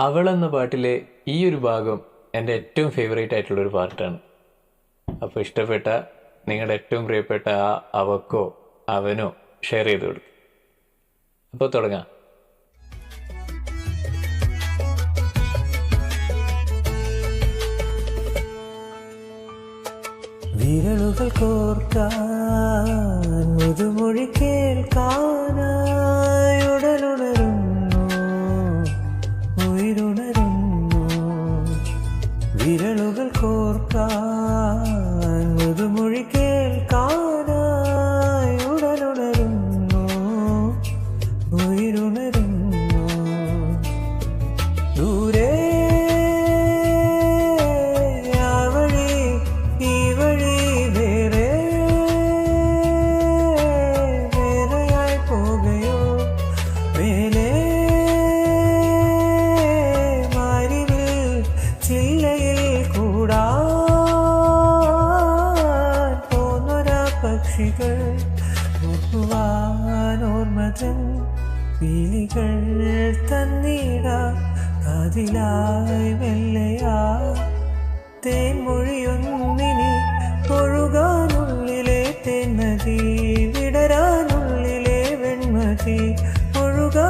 അവൾ എന്ന പാട്ടിലെ ഈ ഒരു ഭാഗം എൻ്റെ ഏറ്റവും ഫേവറേറ്റ് ആയിട്ടുള്ളൊരു പാർട്ടാണ്. അപ്പോൾ ഇഷ്ടപ്പെട്ട നിങ്ങളുടെ ഏറ്റവും പ്രിയപ്പെട്ട ആ അവക്കോ അവനോ ഷെയർ ചെയ്ത് കൊടുക്കും. അപ്പോൾ തുടങ്ങാം. വിരലുകൾ കോർക്കാൻ മുതുമൊഴി കേൾക്കാനായി ഉടലുണരുന്നു, ഉയരുണരുന്നു. വിരലുകൾ കോർക്കാൻ മുതുമൊഴി കേൾക്കാനായി ഉടലുണരുന്നു, ഉയരുണരുന്നു. ദൂരെ പക്ഷികൾ ഓർമ്മതൻ പീലികൾ തന്നിട അതിലായി മെല്ലയാ തേൻമൊഴിയൊന്നിനി ഒഴുകാനുള്ളിലെ തെന്നതി വിടരാനുള്ളിലെ വെൺമതി ഒഴുകാ